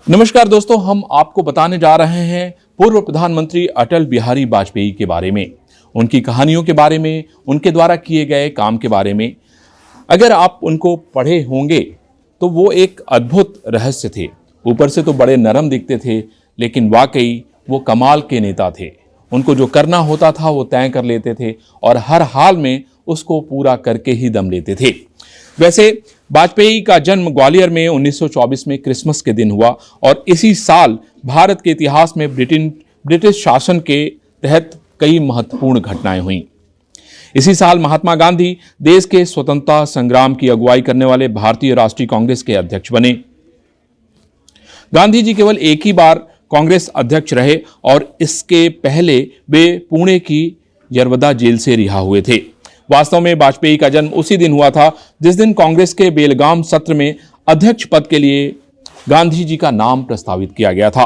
नमस्कार दोस्तों, हम आपको बताने जा रहे हैं पूर्व प्रधानमंत्री अटल बिहारी वाजपेयी के बारे में, उनकी कहानियों के बारे में, उनके द्वारा किए गए काम के बारे में। अगर आप उनको पढ़े होंगे तो वो एक अद्भुत रहस्य थे। ऊपर से तो बड़े नरम दिखते थे, लेकिन वाकई वो कमाल के नेता थे। उनको जो करना होता था वो तय कर लेते थे और हर हाल में उसको पूरा करके ही दम लेते थे। वैसे वाजपेयी का जन्म ग्वालियर में 1924 में क्रिसमस के दिन हुआ और इसी साल भारत के इतिहास में ब्रिटिश शासन के तहत कई महत्वपूर्ण घटनाएं हुईं। इसी साल महात्मा गांधी देश के स्वतंत्रता संग्राम की अगुवाई करने वाले भारतीय राष्ट्रीय कांग्रेस के अध्यक्ष बने। गांधी जी केवल एक ही बार कांग्रेस अध्यक्ष रहे और इसके पहले वे पुणे की यरवदा जेल से रिहा हुए थे। वास्तव में वाजपेयी का जन्म उसी दिन हुआ था जिस दिन कांग्रेस के बेलगाम सत्र में अध्यक्ष पद के लिए गांधी जी का नाम प्रस्तावित किया गया था।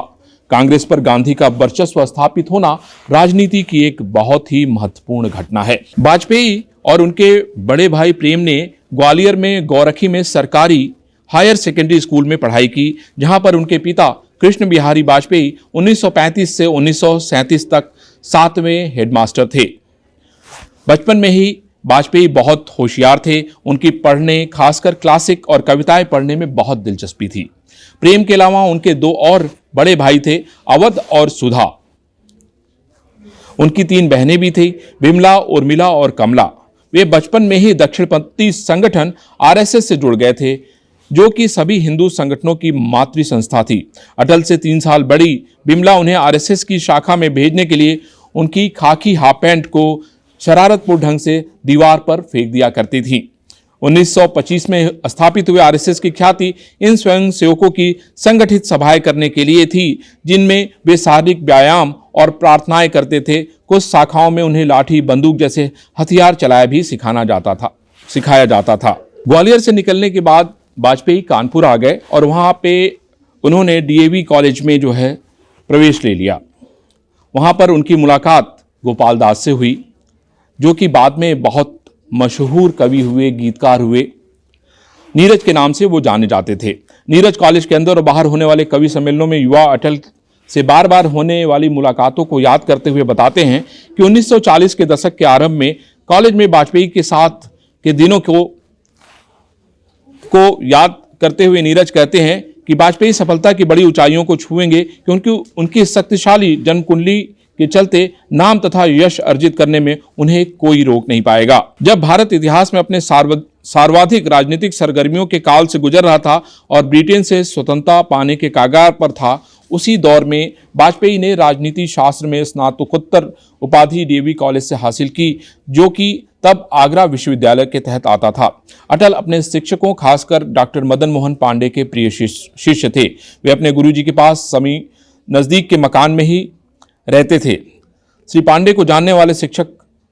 कांग्रेस पर गांधी का वर्चस्व स्थापित होना राजनीति की एक बहुत ही महत्वपूर्ण घटना है। वाजपेयी और उनके बड़े भाई प्रेम ने ग्वालियर में गौरखी में सरकारी हायर सेकेंडरी स्कूल में पढ़ाई की, जहां पर उनके पिता कृष्ण बिहारी वाजपेयी 1935 से 1937 तक 7वें हेडमास्टर थे। बचपन में ही वाजपेयी बहुत होशियार थे। उनकी पढ़ने, खासकर क्लासिक और कविताएं पढ़ने में बहुत दिलचस्पी थी। प्रेम के अलावा उनके दो और बड़े भाई थे, अवध और सुधा। उनकी 3 बहनें भी थी, विमला, उर्मिला और कमला। वे बचपन में ही दक्षिणपंथी संगठन आरएसएस से जुड़ गए थे, जो कि सभी हिंदू संगठनों की मातृ संस्था थी। अटल से 3 साल बड़ी विमला उन्हें आरएसएस की शाखा में भेजने के लिए उनकी खाकी हाफ पैंट को शरारतपूर्ण ढंग से दीवार पर फेंक दिया करती थी। 1925 में स्थापित हुए आरएसएस की ख्याति इन स्वयंसेवकों की संगठित सभाएं करने के लिए थी, जिनमें वे शारीरिक व्यायाम और प्रार्थनाएं करते थे। कुछ शाखाओं में उन्हें लाठी, बंदूक जैसे हथियार चलाया भी सिखाया जाता था। ग्वालियर से निकलने के बाद वाजपेयी कानपुर आ गए और वहां पे उन्होंने डीएवी कॉलेज में प्रवेश ले लिया। वहां पर उनकी मुलाकात गोपाल दास से हुई, जो कि बाद में बहुत मशहूर कवि हुए, गीतकार हुए। नीरज के नाम से वो जाने जाते थे। नीरज कॉलेज के अंदर और बाहर होने वाले कवि सम्मेलनों में युवा अटल से बार बार होने वाली मुलाकातों को याद करते हुए बताते हैं कि 1940 के दशक के आरंभ में कॉलेज में वाजपेयी के साथ के दिनों को याद करते हुए नीरज कहते हैं कि वाजपेयी सफलता की बड़ी ऊंचाइयों को छुएंगे, क्योंकि उनकी शक्तिशाली जन्म कुंडली के चलते नाम तथा यश अर्जित करने में उन्हें कोई रोक नहीं पाएगा। जब भारत इतिहास में अपने सर्वाधिक राजनीतिक सरगर्मियों के काल से गुजर रहा था और ब्रिटेन से स्वतंत्रता पाने के कगार पर था, उसी दौर में वाजपेयी ने राजनीति शास्त्र में स्नातकोत्तर उपाधि डीएवी कॉलेज से हासिल की, जो कि तब आगरा विश्वविद्यालय के तहत आता था। अटल अपने शिक्षकों, खासकर डॉक्टर मदन मोहन पांडे के प्रिय शिष्य थे। वे अपने गुरुजी के पास नजदीक के मकान में ही रहते थे। श्री पांडे को जानने वाले शिक्षक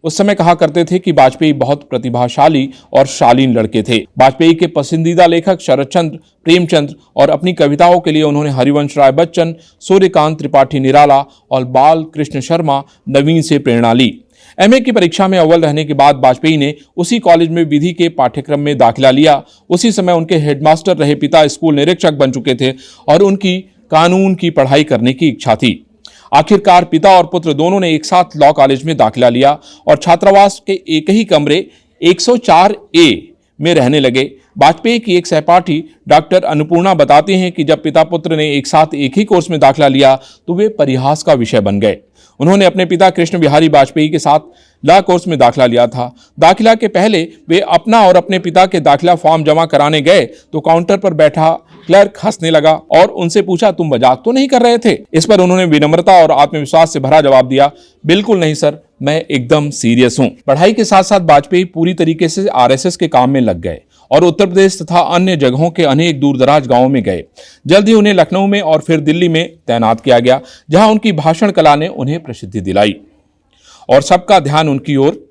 उस समय कहा करते थे कि वाजपेयी बहुत प्रतिभाशाली और शालीन लड़के थे। वाजपेयी के पसंदीदा लेखक शरतचंद्र, प्रेमचंद्र और अपनी कविताओं के लिए उन्होंने हरिवंश राय बच्चन, सूर्यकांत त्रिपाठी निराला और बाल कृष्ण शर्मा नवीन से प्रेरणा ली। एमए की परीक्षा में अव्वल रहने के बाद वाजपेयी ने उसी कॉलेज में विधि के पाठ्यक्रम में दाखिला लिया। उसी समय उनके हेडमास्टर रहे पिता स्कूल निरीक्षक बन चुके थे और उनकी कानून की पढ़ाई करने की इच्छा थी। आखिरकार पिता और पुत्र दोनों ने एक साथ लॉ कॉलेज में दाखिला लिया और छात्रावास के एक ही कमरे 104A में रहने लगे। वाजपेयी की एक सहपाठी डॉक्टर अन्नपूर्णा बताती हैं कि जब पिता पुत्र ने एक साथ एक ही कोर्स में दाखिला लिया तो वे परिहास का विषय बन गए। उन्होंने अपने पिता कृष्ण बिहारी वाजपेयी के साथ लॉ कोर्स में दाखिला लिया था। दाखिला के पहले वे अपना और अपने पिता के दाखिला फॉर्म जमा कराने गए तो काउंटर पर बैठा क्लर्क हंसने लगा और उनसे पूछा, तुम मजाक तो नहीं कर रहे थे? इस पर उन्होंने विनम्रता और आत्मविश्वास से भरा जवाब दिया, बिल्कुल नहीं सर, मैं एकदम सीरियस हूं। पढ़ाई के साथ साथ वाजपेयी पूरी तरीके से आरएसएस के काम में लग गए और उत्तर प्रदेश तथा अन्य जगहों के अनेक दूरदराज गांवों में गए। जल्द ही उन्हें लखनऊ में और फिर दिल्ली में तैनात किया गया, जहां उनकी भाषण कला ने उन्हें प्रसिद्धि दिलाई और सबका ध्यान उनकी ओर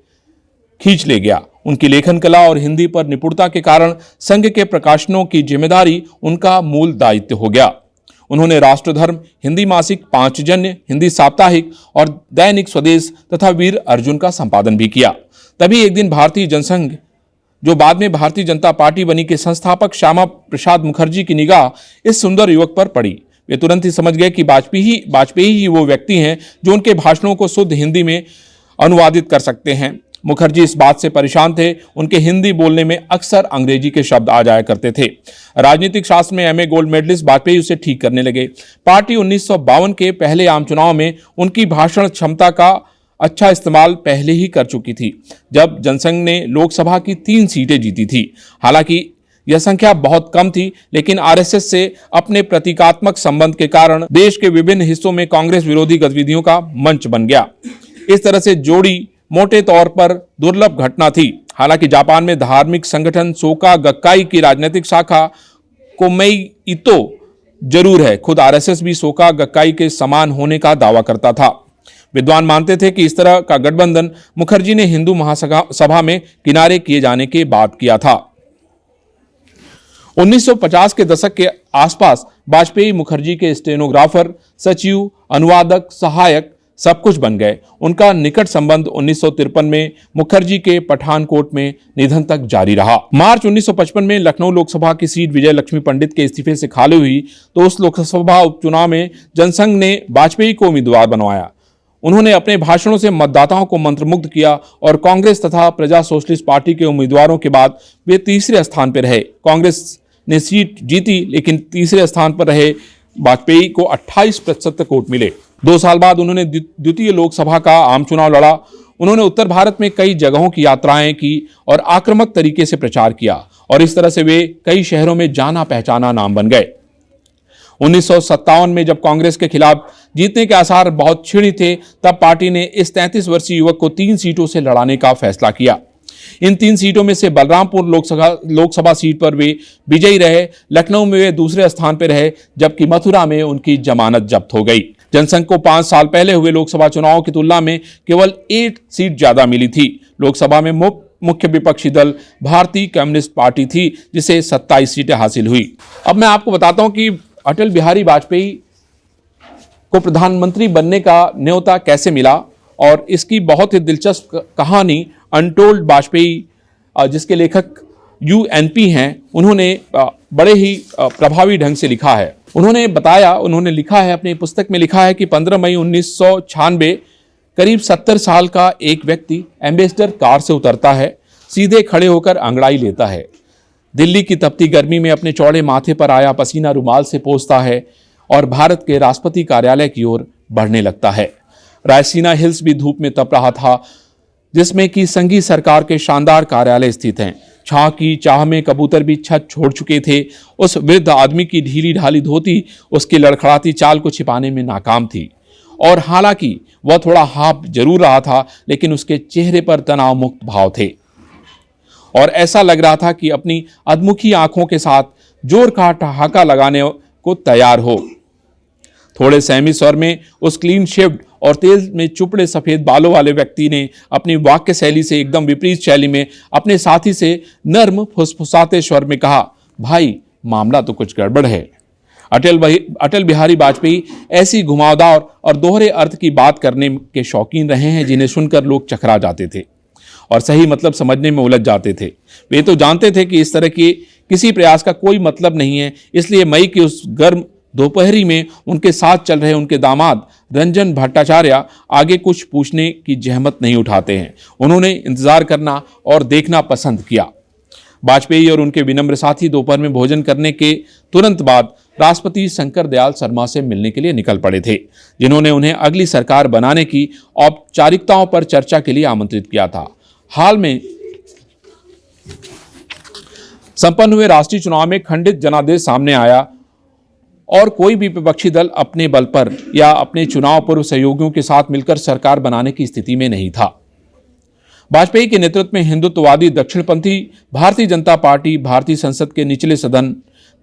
खींच ले गया। उनकी लेखन कला और हिंदी पर निपुणता के कारण संघ के प्रकाशनों की जिम्मेदारी उनका मूल दायित्व हो गया। उन्होंने राष्ट्रधर्म, हिंदी मासिक पांचजन्य, हिंदी साप्ताहिक और दैनिक स्वदेश तथा वीर अर्जुन का संपादन भी किया। तभी एक दिन भारतीय जनसंघ, जो बाद में भारतीय जनता पार्टी बनी, के संस्थापक श्यामा प्रसाद मुखर्जी की निगाह इस सुंदर युवक पर पड़ी। वे तुरंत ही समझ गए कि वाजपेयी ही वो व्यक्ति हैं जो उनके भाषणों को शुद्ध हिंदी में अनुवादित कर सकते हैं। मुखर्जी इस बात से परेशान थे, उनके हिंदी बोलने में अक्सर अंग्रेजी के शब्द आ जाया करते थे। राजनीतिक शास्त्र में एमए गोल्ड मेडलिस्ट वाजपेयी उसे ठीक करने लगे। पार्टी 1952 के पहले आम चुनाव में उनकी भाषण क्षमता का अच्छा इस्तेमाल पहले ही कर चुकी थी, जब जनसंघ ने लोकसभा की 3 सीटें जीती थी। हालांकि यह संख्या बहुत कम थी, लेकिन आरएसएस से अपने प्रतीकात्मक संबंध के कारण देश के विभिन्न हिस्सों में कांग्रेस विरोधी गतिविधियों का मंच बन गया। इस तरह से जोड़ी मोटे तौर पर दुर्लभ घटना थी। हालांकि जापान में धार्मिक संगठन सोका गक्काई की राजनीतिक शाखा कोमेइतो जरूर है। खुद आरएसएस भी सोका गक्काई के समान होने का दावा करता था। विद्वान मानते थे कि इस तरह का गठबंधन मुखर्जी ने हिंदू महासभा में किनारे किए जाने के बाद किया था। 1950 के दशक के आसपास वाजपेयी मुखर्जी के स्टेनोग्राफर, सचिव, अनुवादक, सहायक सब कुछ बन गए। उनका निकट संबंध 1953 में मुखर्जी के पठानकोट में निधन तक जारी रहा। मार्च 1955 में लखनऊ लोकसभा की सीट विजय लक्ष्मी पंडित के इस्तीफे से खाली हुई, तो उस लोकसभा उपचुनाव में जनसंघ ने वाजपेयी को उम्मीदवार बनवाया। उन्होंने अपने भाषणों से मतदाताओं को मंत्रमुग्ध किया और कांग्रेस तथा प्रजा सोशलिस्ट पार्टी के उम्मीदवारों के बाद वे तीसरे स्थान पर रहे। कांग्रेस ने सीट जीती, लेकिन तीसरे स्थान पर रहे वाजपेयी को 28% वोट मिले। 2 साल बाद उन्होंने द्वितीय लोकसभा का आम चुनाव लड़ा। उन्होंने उत्तर भारत में कई जगहों की यात्राएं की और आक्रामक तरीके से प्रचार किया, और इस तरह से वे कई शहरों में जाना पहचाना नाम बन गए। 1957 में जब कांग्रेस के खिलाफ जीतने के आसार बहुत क्षीण थे, तब पार्टी ने इस 33 वर्षीय युवक को 3 सीटों से लड़ाने का फैसला किया। इन 3 सीटों में से बलरामपुर लोकसभा सीट पर वे विजयी रहे। लखनऊ में वे दूसरे स्थान पर रहे, जबकि मथुरा में उनकी जमानत जब्त हो गई। जनसंघ को 5 साल पहले हुए लोकसभा चुनावों की तुलना में केवल 8 सीट ज्यादा मिली थी। लोकसभा में मुख्य विपक्षी दल भारतीय कम्युनिस्ट पार्टी थी, जिसे 27 सीटें हासिल हुई। अब मैं आपको बताता हूं कि अटल बिहारी वाजपेयी को प्रधानमंत्री बनने का न्योता कैसे मिला, और इसकी बहुत ही दिलचस्प कहानी अनटोल्ड वाजपेयी, जिसके लेखक UNP हैं, उन्होंने बड़े ही प्रभावी ढंग से लिखा है। उन्होंने लिखा है, अपनी पुस्तक में लिखा है कि 15 मई 1996 करीब 70 साल का एक व्यक्ति एम्बेसडर कार से उतरता है, सीधे खड़े होकर अंगड़ाई लेता है, दिल्ली की तपती गर्मी में अपने चौड़े माथे पर आया पसीना रुमाल से पोंछता है और भारत के राष्ट्रपति कार्यालय की ओर बढ़ने लगता है। रायसीना हिल्स भी धूप में तप रहा था, जिसमें कि संघी सरकार के शानदार कार्यालय स्थित हैं। छां की चाह में कबूतर भी छत छोड़ चुके थे। उस वृद्ध आदमी की ढीली ढाली धोती उसकी लड़खड़ाती चाल को छिपाने में नाकाम थी, और हालांकि वह थोड़ा हाँफ जरूर रहा था, लेकिन उसके चेहरे पर तनाव मुक्त भाव थे, और ऐसा लग रहा था कि अपनी अधमुखी आंखों के साथ जोर का ठहाका लगाने को तैयार हो। थोड़े सहमी स्वर में उस क्लीन शेव्ड और तेल में चुपड़े सफेद बालों वाले व्यक्ति ने अपनी वाक्य शैली से एकदम विपरीत शैली में अपने साथी से नर्म फुसफुसाते स्वर में कहा, भाई मामला तो कुछ गड़बड़ है। अटल बिहारी वाजपेयी ऐसी घुमावदार और दोहरे अर्थ की बात करने के शौकीन रहे हैं, जिन्हें सुनकर लोग चकरा जाते थे और सही मतलब समझने में उलझ जाते थे। वे तो जानते थे कि इस तरह के किसी प्रयास का कोई मतलब नहीं है, इसलिए मई की उस गर्म दोपहरी में उनके साथ चल रहे उनके दामाद रंजन भट्टाचार्य आगे कुछ पूछने की जहमत नहीं उठाते हैं। उन्होंने इंतजार करना और देखना पसंद किया। वाजपेयी और उनके विनम्र साथी दोपहर में भोजन करने के तुरंत बाद राष्ट्रपति शंकर दयाल शर्मा से मिलने के लिए निकल पड़े थे, जिन्होंने उन्हें अगली सरकार बनाने की औपचारिकताओं पर चर्चा के लिए आमंत्रित किया था। हाल में संपन्न हुए राष्ट्रीय चुनाव में खंडित जनादेश सामने आया और कोई भी विपक्षी दल अपने बल पर या अपने चुनाव पूर्व सहयोगियों के साथ मिलकर सरकार बनाने की स्थिति में नहीं था। वाजपेयी के नेतृत्व में हिंदुत्ववादी दक्षिणपंथी भारतीय जनता पार्टी भारतीय संसद के निचले सदन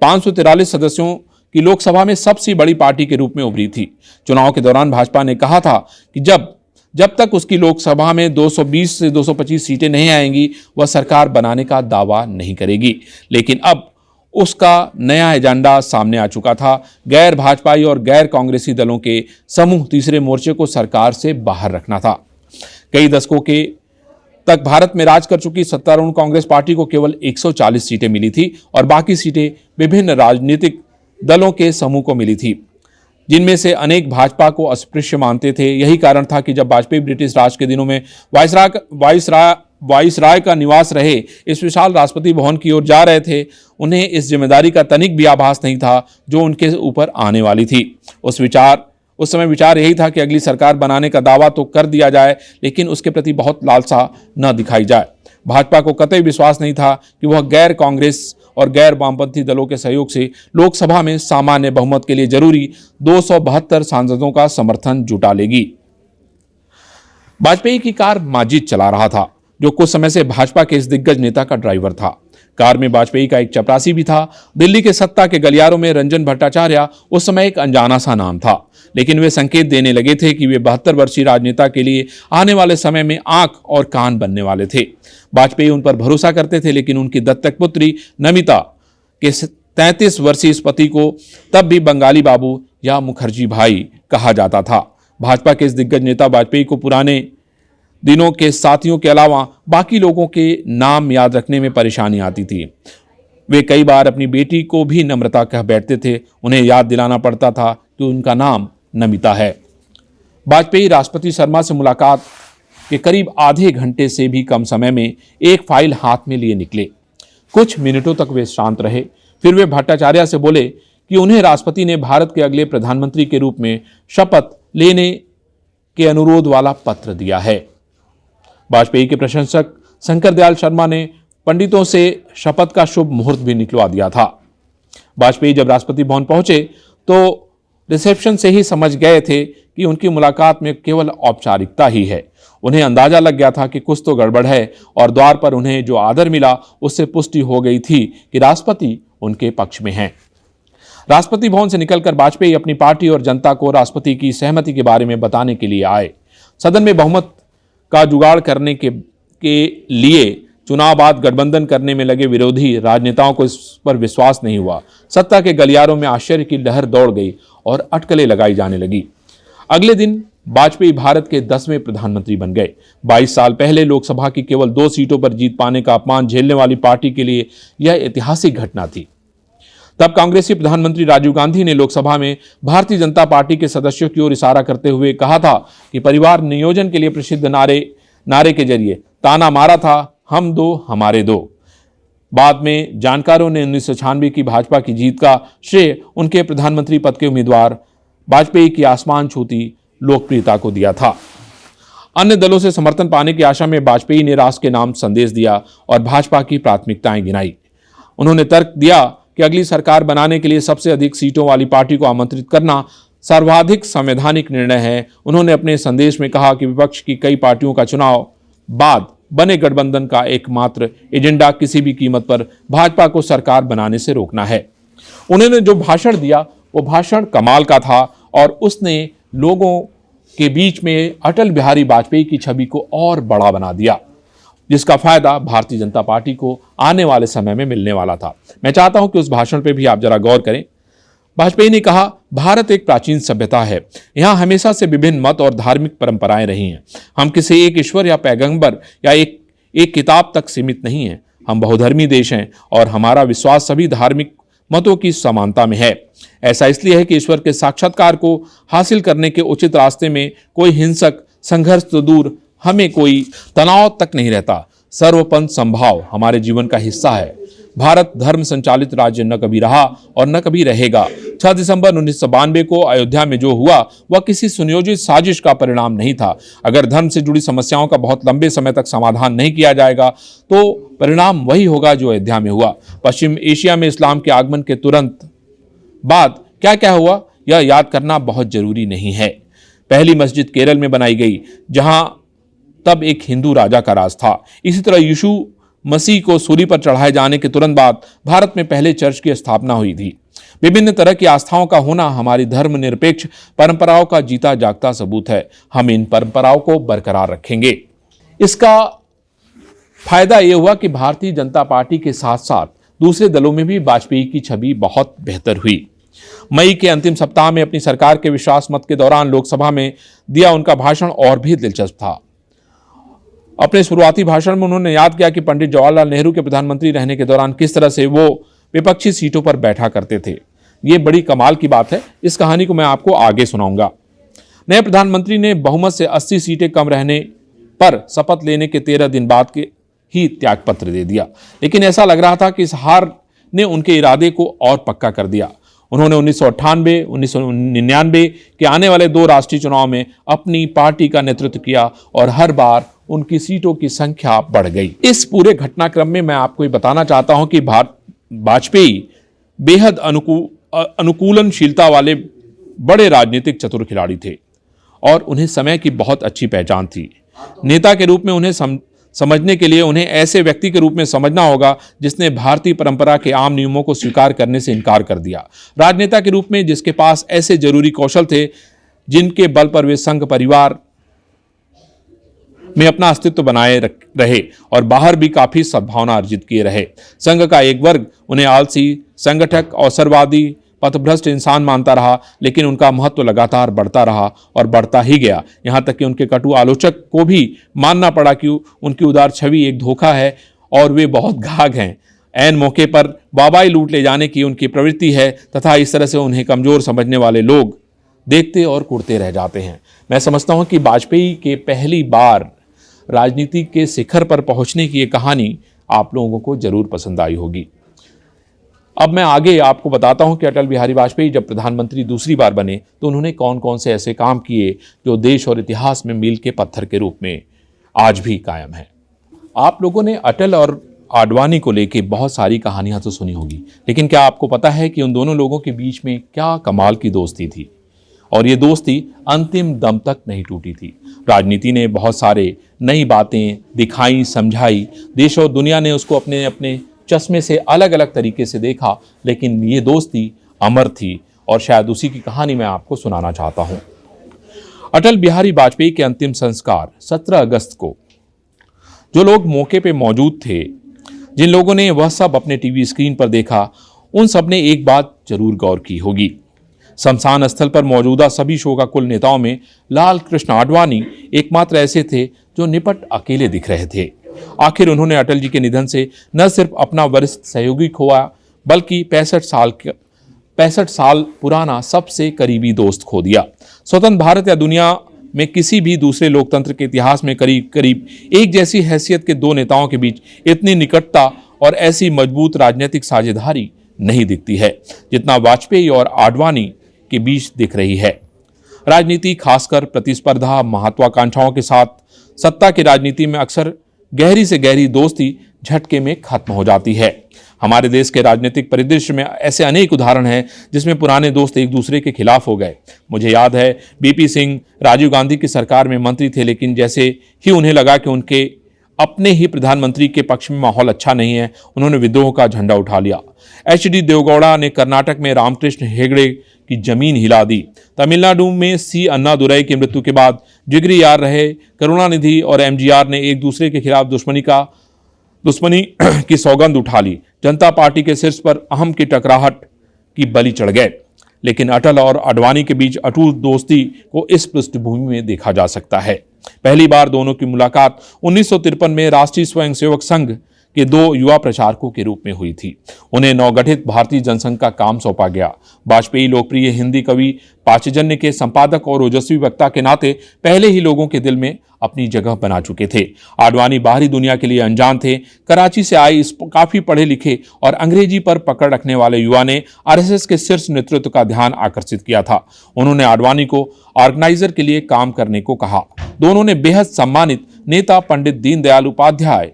543 सदस्यों की लोकसभा में सबसे बड़ी पार्टी के रूप में उभरी थी। चुनाव के दौरान भाजपा ने कहा था कि जब तक उसकी लोकसभा में 220 से 225 सीटें नहीं आएंगी, वह सरकार बनाने का दावा नहीं करेगी। लेकिन अब उसका नया एजेंडा सामने आ चुका था। गैर भाजपाई और गैर कांग्रेसी दलों के समूह तीसरे मोर्चे को सरकार से बाहर रखना था। कई दशकों के तक भारत में राज कर चुकी सत्तारूढ़ कांग्रेस पार्टी को केवल 140 सीटें मिली थी और बाकी सीटें विभिन्न राजनीतिक दलों के समूह को मिली थी। जिनमें से अनेक भाजपा को अस्पृश्य मानते थे। यही कारण था कि जब वाजपेयी ब्रिटिश राज के दिनों में वाइसराय का निवास रहे इस विशाल राष्ट्रपति भवन की ओर जा रहे थे, उन्हें इस जिम्मेदारी का तनिक भी आभास नहीं था जो उनके ऊपर आने वाली थी। उस समय विचार यही था कि अगली सरकार बनाने का दावा तो कर दिया जाए, लेकिन उसके प्रति बहुत लालसा न दिखाई जाए। भाजपा को कतई विश्वास नहीं था कि वह गैर कांग्रेस और गैर वामपंथी दलों के सहयोग से लोकसभा में सामान्य बहुमत के लिए जरूरी 272 सांसदों का समर्थन जुटा लेगी। वाजपेयी की कार माजिद चला रहा था, जो कुछ समय से भाजपा के इस दिग्गज नेता का ड्राइवर था। कार में वाजपेयी का एक चपरासी भी था। दिल्ली के सत्ता के गलियारों में रंजन भट्टाचार्य उस समय एक अनजाना सा नाम था, लेकिन वे संकेत देने लगे थे कि वे 72 वर्षीय राजनेता के लिए आने वाले समय में आंख और कान बनने वाले थे। वाजपेयी उन पर भरोसा करते थे, लेकिन उनकी दत्तक पुत्री नमिता के 33 वर्षीय पति को तब भी बंगाली बाबू या मुखर्जी भाई कहा जाता था। भाजपा के इस दिग्गज नेता वाजपेयी को पुराने दिनों के साथियों के अलावा बाकी लोगों के नाम याद रखने में परेशानी आती थी। वे कई बार अपनी बेटी को भी नम्रता कह बैठते थे। उन्हें याद दिलाना पड़ता था कि उनका नाम नमिता है। वाजपेयी राष्ट्रपति शर्मा से मुलाकात के करीब आधे घंटे से भी कम समय में एक फाइल हाथ में लिए निकले। कुछ मिनटों तक वे शांत रहे, फिर वे भट्टाचार्य से बोले कि उन्हें राष्ट्रपति ने भारत के अगले प्रधानमंत्री के रूप में शपथ लेने के अनुरोध वाला पत्र दिया है। वाजपेयी के प्रशंसक शंकर दयाल शर्मा ने पंडितों से शपथ का शुभ मुहूर्त भी निकलवा दिया था। वाजपेयी जब राष्ट्रपति भवन पहुंचे तो रिसेप्शन से ही समझ गए थे कि उनकी मुलाकात में केवल औपचारिकता ही है। उन्हें अंदाजा लग गया था कि कुछ तो गड़बड़ है, और द्वार पर उन्हें जो आदर मिला उससे पुष्टि हो गई थी कि राष्ट्रपति उनके पक्ष में हैं। राष्ट्रपति भवन से निकलकर वाजपेयी अपनी पार्टी और जनता को राष्ट्रपति की सहमति के बारे में बताने के लिए आए। सदन में बहुमत का जुगाड़ करने के लिए चुनाव बाद गठबंधन करने में लगे विरोधी राजनेताओं को इस पर विश्वास नहीं हुआ। सत्ता के गलियारों में आश्चर्य की लहर दौड़ गई और अटकलें लगाई जाने लगी। अगले दिन वाजपेयी भारत के 10वें प्रधानमंत्री बन गए। 22 साल पहले लोकसभा की केवल 2 सीटों पर जीत पाने का अपमान झेलने वाली पार्टी के लिए यह ऐतिहासिक घटना थी। तब कांग्रेसी प्रधानमंत्री राजीव गांधी ने लोकसभा में भारतीय जनता पार्टी के सदस्यों की ओर इशारा करते हुए कहा था कि परिवार नियोजन के लिए प्रसिद्ध नारे के जरिए ताना मारा था, हम दो हमारे दो। बाद में जानकारों ने 1996 की भाजपा की जीत का श्रेय उनके प्रधानमंत्री पद के उम्मीदवार वाजपेयी की आसमान छूती लोकप्रियता को दिया था। अन्य दलों से समर्थन पाने की आशा में वाजपेयी ने राष्ट्र के नाम संदेश दिया और भाजपा की प्राथमिकताएं गिनाई। उन्होंने तर्क दिया कि अगली सरकार बनाने के लिए सबसे अधिक सीटों वाली पार्टी को आमंत्रित करना सर्वाधिक संवैधानिक निर्णय है। उन्होंने अपने संदेश में कहा कि विपक्ष की कई पार्टियों का चुनाव बाद बने गठबंधन का एकमात्र एजेंडा किसी भी कीमत पर भाजपा को सरकार बनाने से रोकना है। उन्होंने जो भाषण दिया वो भाषण कमाल का था और उसने लोगों के बीच में अटल बिहारी वाजपेयी की छवि को और बड़ा बना दिया, जिसका फायदा भारतीय जनता पार्टी को आने वाले समय में मिलने वाला था। मैं चाहता हूं कि उस भाषण पे भी आप जरा गौर करें। वाजपेयी ने कहा, भारत एक प्राचीन सभ्यता है। यहाँ हमेशा से विभिन्न मत और धार्मिक परंपराएं रही हैं। हम किसी एक ईश्वर या पैगंबर या एक किताब तक सीमित नहीं हैं। हम बहुधर्मी देश हैं और हमारा विश्वास सभी धार्मिक मतों की समानता में है। ऐसा इसलिए है कि ईश्वर के साक्षात्कार को हासिल करने के उचित रास्ते में कोई हिंसक संघर्ष तो दूर, हमें कोई तनाव तक नहीं रहता। सर्वपंथ संभाव हमारे जीवन का हिस्सा है। भारत धर्म संचालित राज्य न कभी रहा और न कभी रहेगा। 6 दिसंबर 1992 को अयोध्या में जो हुआ वह किसी सुनियोजित साजिश का परिणाम नहीं था। अगर धर्म से जुड़ी समस्याओं का बहुत लंबे समय तक समाधान नहीं किया जाएगा तो परिणाम वही होगा जो अयोध्या में हुआ। पश्चिम एशिया में इस्लाम के आगमन के तुरंत बाद क्या क्या हुआ यह याद करना बहुत जरूरी नहीं है। पहली मस्जिद केरल में बनाई गई, जहां तब एक हिंदू राजा का राज था। इसी तरह यीशु मसीह को सूली पर चढ़ाए जाने के तुरंत बाद भारत में पहले चर्च की स्थापना हुई थी। विभिन्न तरह की आस्थाओं का होना हमारी धर्मनिरपेक्ष परंपराओं का जीता जागता सबूत है। हम इन परंपराओं को बरकरार रखेंगे। इसका फायदा यह हुआ कि भारतीय जनता पार्टी के साथ साथ दूसरे दलों में भी वाजपेयी की छवि बहुत बेहतर हुई। मई के अंतिम सप्ताह में अपनी सरकार के विश्वास मत के दौरान लोकसभा में दिया उनका भाषण और भी दिलचस्प था। अपने शुरुआती भाषण में उन्होंने याद किया कि पंडित जवाहरलाल नेहरू के प्रधानमंत्री रहने के दौरान किस तरह से वो विपक्षी सीटों पर बैठा करते थे। ये बड़ी कमाल की बात है। इस कहानी को मैं आपको आगे सुनाऊंगा। नए प्रधानमंत्री ने बहुमत से 80 सीटें कम रहने पर शपथ लेने के 13 दिन बाद के ही त्यागपत्र दे दिया, लेकिन ऐसा लग रहा था कि इस हार ने उनके इरादे को और पक्का कर दिया। उन्होंने 1998, 1999 के आने वाले 2 राष्ट्रीय चुनाव में अपनी पार्टी का नेतृत्व किया और हर बार उनकी सीटों की संख्या बढ़ गई। इस पूरे घटनाक्रम में मैं आपको ये बताना चाहता हूं कि वाजपेयी बेहद अनुकूलनशीलता वाले बड़े राजनीतिक चतुर खिलाड़ी थे और उन्हें समय की बहुत अच्छी पहचान थी। नेता के रूप में उन्हें समझने के लिए उन्हें ऐसे व्यक्ति के रूप में समझना होगा जिसने भारतीय परंपरा के आम नियमों को स्वीकार करने से इनकार कर दिया। राजनेता के रूप में जिसके पास ऐसे जरूरी कौशल थे जिनके बल पर वे संघ परिवार में अपना अस्तित्व बनाए रहे और बाहर भी काफी सद्भावना अर्जित किए रहे। संघ का एक वर्ग उन्हें आलसी, संगठक, अवसरवादी, पथभ्रष्ट इंसान मानता रहा, लेकिन उनका महत्व लगातार बढ़ता रहा और बढ़ता ही गया। यहां तक कि उनके कटु आलोचक को भी मानना पड़ा कि उनकी उदार छवि एक धोखा है और वे बहुत घाघ हैं। ऐन मौके पर बाबाई लूट ले जाने की उनकी प्रवृत्ति है तथा इस तरह से उन्हें कमजोर समझने वाले लोग देखते और कुड़ते रह जाते हैं। मैं समझता हूं कि वाजपेयी के पहली बार राजनीति के शिखर पर पहुंचने की ये कहानी आप लोगों को जरूर पसंद आई होगी। अब मैं आगे आपको बताता हूं कि अटल बिहारी वाजपेयी जब प्रधानमंत्री दूसरी बार बने तो उन्होंने कौन कौन से ऐसे काम किए जो देश और इतिहास में मील के पत्थर के रूप में आज भी कायम है। आप लोगों ने अटल और आडवाणी को लेकर बहुत सारी कहानियां तो सुनी होगी, लेकिन क्या आपको पता है कि उन दोनों लोगों के बीच में क्या कमाल की दोस्ती थी और ये दोस्ती अंतिम दम तक नहीं टूटी थी। राजनीति ने बहुत सारे नई बातें दिखाई, समझाई, देश और दुनिया ने उसको अपने अपने चश्मे से अलग अलग तरीके से देखा, लेकिन ये दोस्ती अमर थी और शायद उसी की कहानी मैं आपको सुनाना चाहता हूं। अटल बिहारी वाजपेयी के अंतिम संस्कार 17 अगस्त को जो लोग मौके पे मौजूद थे, जिन लोगों ने वह सब अपने टीवी स्क्रीन पर देखा, उन सब ने एक बात जरूर गौर की होगी। शमशान स्थल पर मौजूदा सभी शो का कुल नेताओं में लाल कृष्ण आडवाणी एकमात्र ऐसे थे जो निपट अकेले दिख रहे थे। आखिर उन्होंने अटल जी के निधन से न सिर्फ अपना वरिष्ठ सहयोगी खोया, बल्कि 65 साल पुराना सबसे करीबी दोस्त खो दिया। स्वतंत्र भारत या दुनिया में किसी भी दूसरे लोकतंत्र के इतिहास में करीब करीब एक जैसी हैसियत के 2 नेताओं के बीच इतनी निकटता और ऐसी मजबूत राजनीतिक साझेदारी नहीं दिखती है जितना वाजपेयी और आडवाणी के बीच दिख रही है। राजनीति, खासकर प्रतिस्पर्धा, महत्वाकांक्षाओं के साथ सत्ता की राजनीति में अक्सर गहरी से गहरी दोस्ती झटके में खत्म हो जाती है। हमारे देश के राजनीतिक परिदृश्य में ऐसे अनेक उदाहरण हैं जिसमें पुराने दोस्त एक दूसरे के खिलाफ हो गए। मुझे याद है बीपी सिंह राजीव गांधी की सरकार में मंत्री थे, लेकिन जैसे ही उन्हें लगा कि उनके अपने ही प्रधानमंत्री के पक्ष में माहौल अच्छा नहीं है, उन्होंने विद्रोह का झंडा उठा लिया। HD देवगौड़ा ने कर्नाटक में रामकृष्ण हेगड़े की जमीन हिला दी। तमिलनाडु में C अन्नादुरई की मृत्यु के बाद जिगरी यार रहे करुणानिधि और MGR ने एक दूसरे के खिलाफ दुश्मनी की सौगंध उठा ली। जनता पार्टी के शीर्ष पर अहम की टकराहट की बलि चढ़ गए, लेकिन अटल और आडवाणी के बीच अटूट दोस्ती को इस पृष्ठभूमि में देखा जा सकता है। पहली बार दोनों की मुलाकात 1953 में राष्ट्रीय स्वयंसेवक संघ के 2 युवा प्रचारकों के रूप में हुई थी। उन्हें नवगठित भारतीय जनसंघ का काम सौंपा गया। वाजपेयी लोकप्रिय हिंदी कवि पांचजन्य के संपादक और ओजस्वी वक्ता के नाते पहले ही लोगों के दिल में अपनी जगह बना चुके थे। आडवाणी बाहरी दुनिया के लिए अनजान थे। कराची से आए इस काफी पढ़े लिखे और अंग्रेजी पर पकड़ रखने वाले युवा ने RSS के शीर्ष नेतृत्व का ध्यान आकर्षित किया था। उन्होंने आडवाणी को ऑर्गेनाइजर के लिए काम करने को कहा। दोनों ने बेहद सम्मानित नेता पंडित दीनदयाल उपाध्याय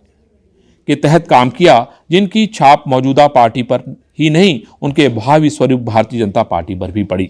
के तहत काम किया, जिनकी छाप मौजूदा पार्टी पर ही नहीं उनके भावी स्वरूप भारतीय जनता पार्टी पर भी पड़ी।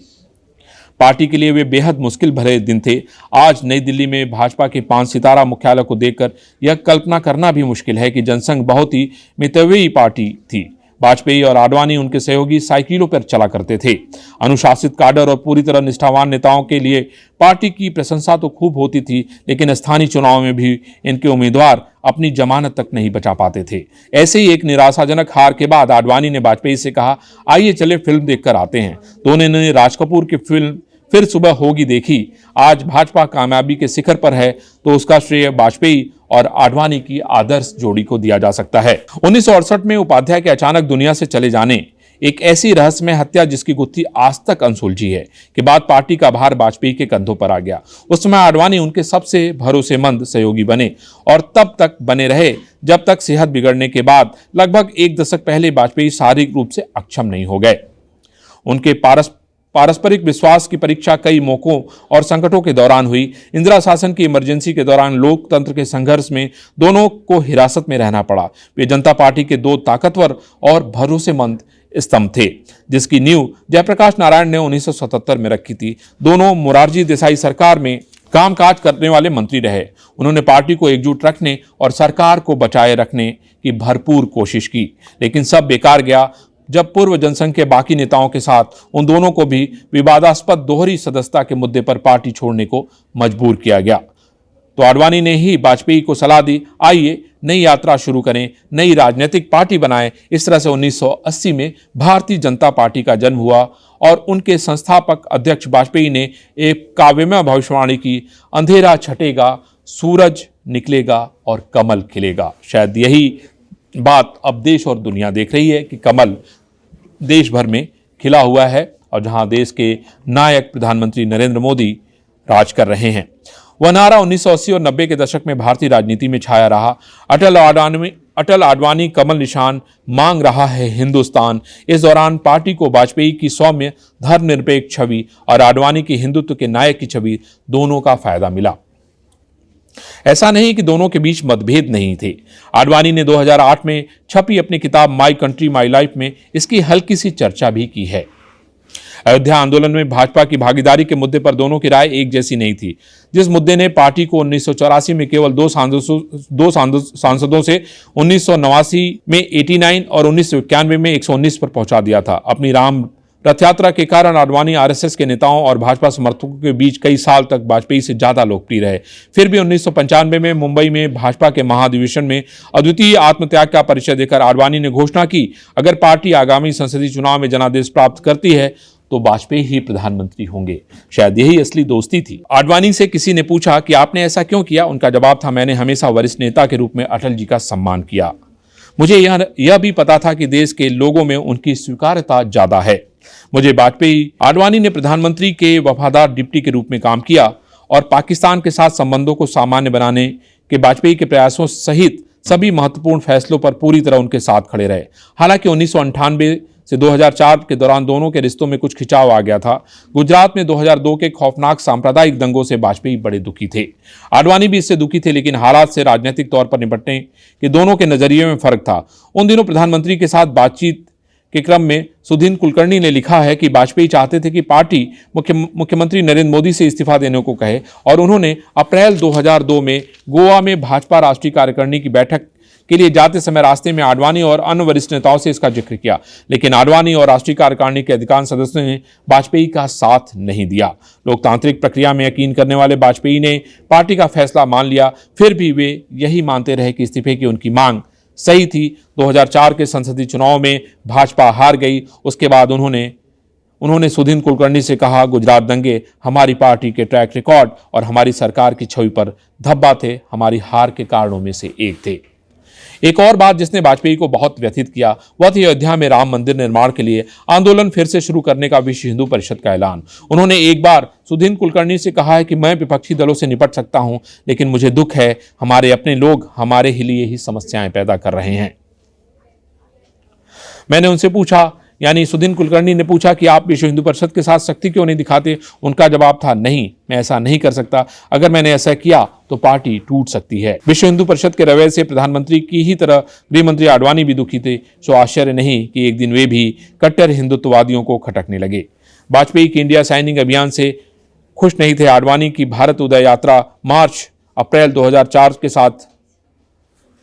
पार्टी के लिए वे बेहद मुश्किल भरे दिन थे। आज नई दिल्ली में भाजपा के 5 सितारा मुख्यालय को देखकर यह कल्पना करना भी मुश्किल है कि जनसंघ बहुत ही मितव्ययी पार्टी थी। वाजपेयी और आडवाणी उनके सहयोगी साइकिलों पर चला करते थे। अनुशासित काडर और पूरी तरह निष्ठावान नेताओं के लिए पार्टी की प्रशंसा तो खूब होती थी, लेकिन स्थानीय चुनाव में भी इनके उम्मीदवार अपनी जमानत तक नहीं बचा पाते थे। ऐसे ही एक निराशाजनक हार के बाद आडवाणी ने वाजपेयी से कहा, आइए चले फिल्म देखकर आते हैं। दोनों ने राज कपूर की फिल्म फिर सुबह होगी देखी। आज भाजपा कामयाबी के शिखर पर है तो उसका श्रेय वाजपेयी और आडवाणी की आदर्श जोड़ी को दिया जा सकता है। 1968 में उपाध्याय के अचानक दुनिया से चले जाने एक ऐसी रहस्यमय हत्या जिसकी गुत्थी आज तक अनसुलझी है, के बाद पार्टी का भार वाजपेयी के कंधों पर आ गया। उस समय आडवाणी उनके सबसे भरोसेमंद सहयोगी बने और तब तक बने रहे जब तक सेहत बिगड़ने के बाद लगभग एक दशक पहले वाजपेयी शारीरिक रूप से अक्षम नहीं हो गए। उनके पारस्परिक विश्वास की परीक्षा कई मौकों और संकटों के दौरान हुई। इंदिरा शासन की इमरजेंसी के दौरान लोकतंत्र के संघर्ष में दोनों को हिरासत में रहना पड़ा। वे जनता पार्टी के दो ताकतवर और भरोसेमंद स्तंभ थे, जिसकी नींव जयप्रकाश नारायण ने 1977 में रखी थी। दोनों मोरारजी देसाई सरकार में कामकाज करने वाले मंत्री रहे। उन्होंने पार्टी को एकजुट रखने और सरकार को बचाए रखने की भरपूर कोशिश की, लेकिन सब बेकार गया जब पूर्व जनसंघ के बाकी नेताओं के साथ उन दोनों को भी विवादास्पद दोहरी सदस्यता के मुद्दे पर पार्टी छोड़ने को मजबूर किया गया। तो आडवाणी ने ही वाजपेयी को सलाह दी, आइए नई यात्रा शुरू करें, नई राजनीतिक पार्टी बनाएं। इस तरह से 1980 में भारतीय जनता पार्टी का जन्म हुआ और उनके संस्थापक अध्यक्ष वाजपेयी ने एक काव्यमय भविष्यवाणी की, अंधेरा छटेगा, सूरज निकलेगा और कमल खिलेगा। शायद यही बात अब देश और दुनिया देख रही है कि कमल देश भर में खिला हुआ है और जहां देश के नायक प्रधानमंत्री नरेंद्र मोदी राज कर रहे हैं। वह नारा 1980 और 90 के दशक में भारतीय राजनीति में छाया रहा। अटल आडवाणी कमल निशान मांग रहा है हिंदुस्तान। इस दौरान पार्टी को वाजपेयी की सौम्य धर्मनिरपेक्ष छवि और आडवाणी की हिंदुत्व के नायक की छवि दोनों का फायदा मिला। ऐसा नहीं कि दोनों के बीच मतभेद नहीं थे। आडवाणी ने 2008 में छपी अपनी किताब माई कंट्री माई लाइफ में इसकी हल्की सी चर्चा भी की है। अयोध्या आंदोलन में भाजपा की भागीदारी के मुद्दे पर दोनों की राय एक जैसी नहीं थी। जिस मुद्दे ने पार्टी को 1984 में केवल दो सांसदों से 1989 में 89 और 1991 में 119 पर पहुंचा दिया था। अपनी राम रथ यात्रा के कारण आडवाणी आरएसएस के नेताओं और भाजपा समर्थकों के बीच कई साल तक वाजपेयी से ज्यादा लोकप्रिय रहे। फिर भी 1995 में मुंबई में भाजपा के महाधिवेशन में अद्वितीय आत्मत्याग का परिचय देकर आडवाणी ने घोषणा की, अगर पार्टी आगामी संसदीय चुनाव में जनादेश प्राप्त करती है तो वाजपेयी ही प्रधानमंत्री होंगे। शायद यही असली दोस्ती थी। आडवाणी से किसी ने पूछा कि आपने ऐसा क्यों किया? उनका जवाब था, मैंने हमेशा वरिष्ठ नेता के रूप में अटल जी का सम्मान किया। मुझे यह भी पता था कि देश के लोगों में उनकी स्वीकार्यता ज्यादा है। मुझे वाजपेयी आडवाणी ने प्रधानमंत्री के वफादार डिप्टी के रूप में काम किया और पाकिस्तान के साथ संबंधों को सामान्य बनाने के वाजपेयी के प्रयासों सहित सभी महत्वपूर्ण फैसलों पर पूरी तरह उनके साथ खड़े रहे। हालांकि 1998 से 2004 के दौरान दोनों के रिश्तों में कुछ खिंचाव आ गया था। गुजरात में 2002 के खौफनाक सांप्रदायिक दंगों से वाजपेयी बड़े दुखी थे। आडवाणी भी इससे दुखी थे, लेकिन हालात से राजनीतिक तौर पर निपटने के दोनों के नजरिए में फर्क था। उन दिनों प्रधानमंत्री के साथ बातचीत के क्रम में सुधीन कुलकर्णी ने लिखा है कि वाजपेयी चाहते थे कि पार्टी मुख्यमंत्री नरेंद्र मोदी से इस्तीफा देने को कहे और उन्होंने अप्रैल 2002 में गोवा में भाजपा राष्ट्रीय कार्यकारिणी की बैठक के लिए जाते समय रास्ते में आडवाणी और अन्य वरिष्ठ नेताओं से इसका जिक्र किया, लेकिन आडवाणी और राष्ट्रीय कार्यकारिणी के अधिकांश सदस्यों ने वाजपेयी का साथ नहीं दिया। लोकतांत्रिक प्रक्रिया में यकीन करने वाले वाजपेयी ने पार्टी का फैसला मान लिया। फिर भी वे यही मानते रहे कि इस्तीफे की उनकी मांग सही थी। 2004 के संसदीय चुनाव में भाजपा हार गई। उसके बाद उन्होंने सुधीन कुलकर्णी से कहा, गुजरात दंगे हमारी पार्टी के ट्रैक रिकॉर्ड और हमारी सरकार की छवि पर धब्बा थे, हमारी हार के कारणों में से एक थे। एक और बात जिसने वाजपेयी को बहुत व्यथित किया वह थी अयोध्या में राम मंदिर निर्माण के लिए आंदोलन फिर से शुरू करने का विश्व हिंदू परिषद का ऐलान। उन्होंने एक बार सुधीन कुलकर्णी से कहा है कि मैं विपक्षी दलों से निपट सकता हूं, लेकिन मुझे दुख है हमारे अपने लोग हमारे ही लिए ही समस्याएं पैदा कर रहे हैं। मैंने उनसे पूछा, यानी सुधीन कुलकर्णी ने पूछा कि आप विश्व हिंदू परिषद के साथ शक्ति क्यों नहीं दिखाते? उनका जवाब था, नहीं, मैं ऐसा नहीं कर सकता। अगर मैंने ऐसा किया तो पार्टी टूट सकती है। विश्व हिंदू परिषद के रवैये से प्रधानमंत्री की ही तरह गृह मंत्री आडवाणी भी दुखी थे। सो आश्चर्य नहीं कि एक दिन वे भी कट्टर हिंदुत्ववादियों को खटकने लगे। वाजपेयी के इंडिया साइनिंग अभियान से खुश नहीं थे। आडवाणी की भारत उदय यात्रा मार्च अप्रैल 2004 के साथ